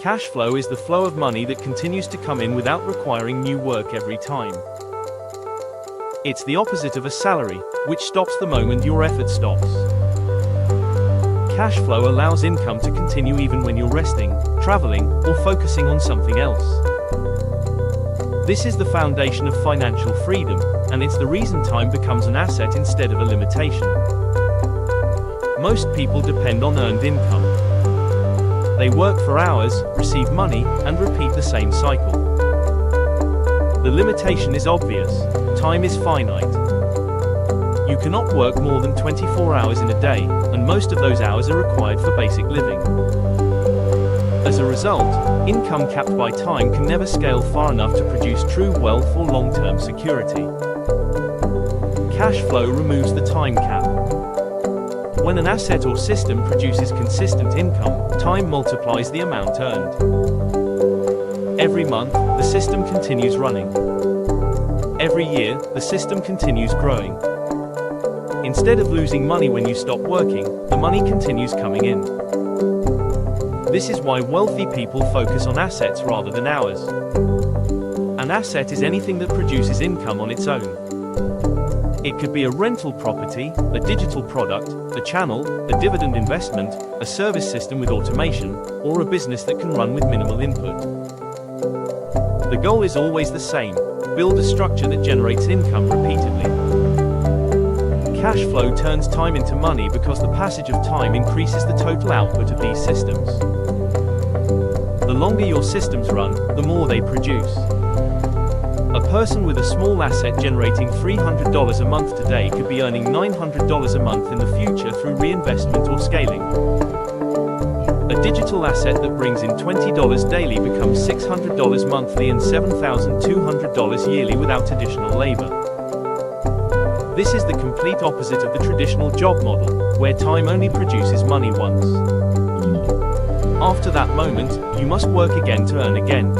Cash flow is the flow of money that continues to come in without requiring new work every time. It's the opposite of a salary, which stops the moment your effort stops. Cash flow allows income to continue even when you're resting, traveling, or focusing on something else. This is the foundation of financial freedom, and it's the reason time becomes an asset instead of a limitation. Most people depend on earned income. They work for hours, receive money, and repeat the same cycle. The limitation is obvious: time is finite. You cannot work more than 24 hours in a day, and most of those hours are required for basic living. As a result, income capped by time can never scale far enough to produce true wealth or long-term security. Cash flow removes the time cap. When an asset or system produces consistent income, time multiplies the amount earned. Every month, the system continues running. Every year, the system continues growing. Instead of losing money when you stop working, the money continues coming in. This is why wealthy people focus on assets rather than hours. An asset is anything that produces income on its own. It could be a rental property, a digital product, a channel, a dividend investment, a service system with automation, or a business that can run with minimal input. The goal is always the same: build a structure that generates income repeatedly. Cash flow turns time into money because the passage of time increases the total output of these systems. The longer your systems run, the more they produce. A person with a small asset generating $300 a month today could be earning $900 a month in the future through reinvestment or scaling. A digital asset that brings in $20 daily becomes $600 monthly and $7,200 yearly without additional labor. This is the complete opposite of the traditional job model, where time only produces money once. After that moment, you must work again to earn again.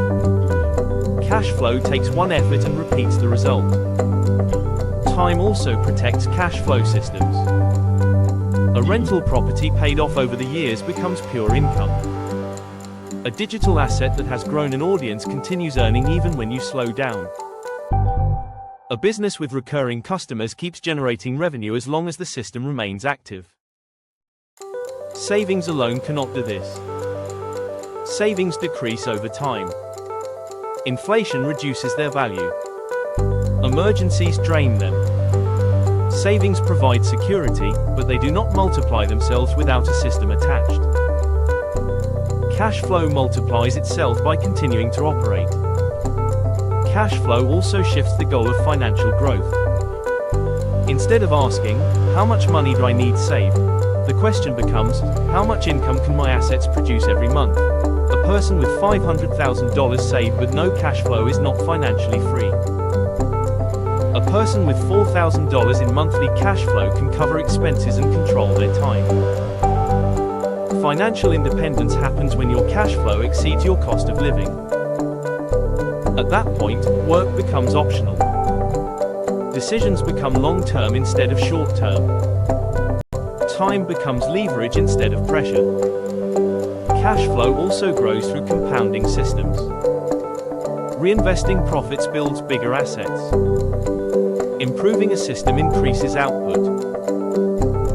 Cash flow takes one effort and repeats the result. Time also protects cash flow systems. A rental property paid off over the years becomes pure income. A digital asset that has grown an audience continues earning even when you slow down. A business with recurring customers keeps generating revenue as long as the system remains active. Savings alone cannot do this. Savings decrease over time. Inflation reduces their value. Emergencies drain them. Savings provide security, but they do not multiply themselves without a system attached. Cash flow multiplies itself by continuing to operate. Cash flow also shifts the goal of financial growth. Instead of asking, "How much money do I need saved?" the question becomes, "How much income can my assets produce every month?" A person with $500,000 saved but no cash flow is not financially free. A person with $4,000 in monthly cash flow can cover expenses and control their time. Financial independence happens when your cash flow exceeds your cost of living. At that point, work becomes optional. Decisions become long-term instead of short-term. Time becomes leverage instead of pressure. Cash flow also grows through compounding systems. Reinvesting profits builds bigger assets. Improving a system increases output.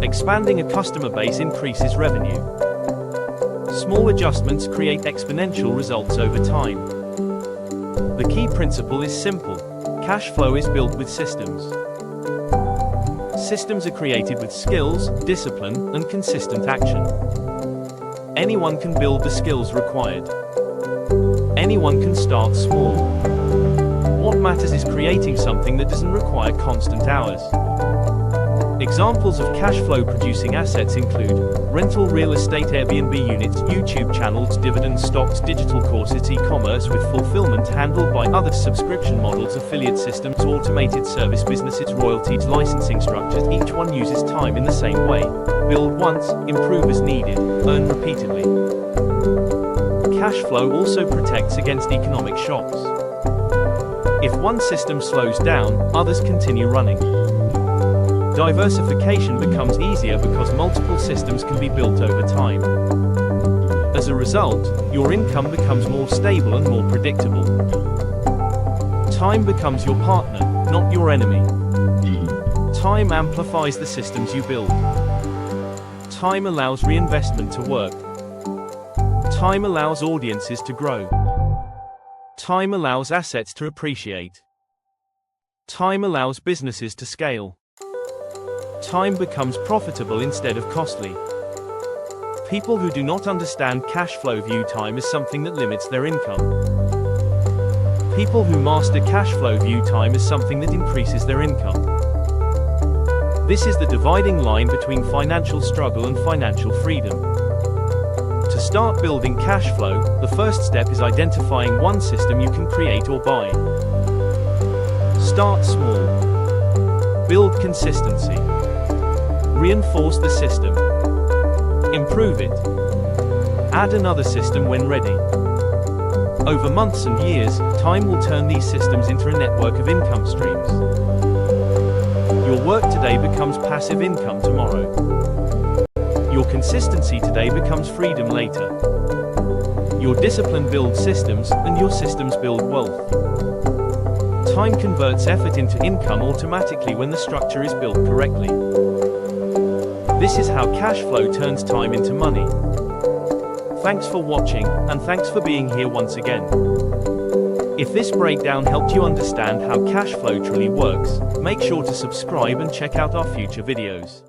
Expanding a customer base increases revenue. Small adjustments create exponential results over time. The key principle is simple: cash flow is built with systems. Systems are created with skills, discipline, and consistent action. Anyone can build the skills required. Anyone can start small. What matters is creating something that doesn't require constant hours. Examples of cash flow producing assets include rental real estate, Airbnb units, YouTube channels, dividends, stocks, digital courses, e-commerce with fulfillment handled by others, subscription models, affiliate systems, automated service businesses, royalties, licensing structures. Each one uses time in the same way. Build once, improve as needed, earn repeatedly. Cash flow also protects against economic shocks. If one system slows down, others continue running. Diversification becomes easier because multiple systems can be built over time. As a result, your income becomes more stable and more predictable. Time becomes your partner, not your enemy. Time amplifies the systems you build. Time allows reinvestment to work. Time allows audiences to grow. Time allows assets to appreciate. Time allows businesses to scale. Time becomes profitable instead of costly. People who do not understand cash flow view time as something that limits their income. People who master cash flow view time as something that increases their income. This is the dividing line between financial struggle and financial freedom. To start building cash flow, the first step is identifying one system you can create or buy. Start small. Build consistency. Reinforce the system. Improve it. Add another system when ready. Over months and years, time will turn these systems into a network of income streams. Your work today becomes passive income tomorrow. Your consistency today becomes freedom later. Your discipline builds systems, and your systems build wealth. Time converts effort into income automatically when the structure is built correctly. This is how cash flow turns time into money. Thanks for watching, and thanks for being here once again. If this breakdown helped you understand how cash flow truly works, make sure to subscribe and check out our future videos.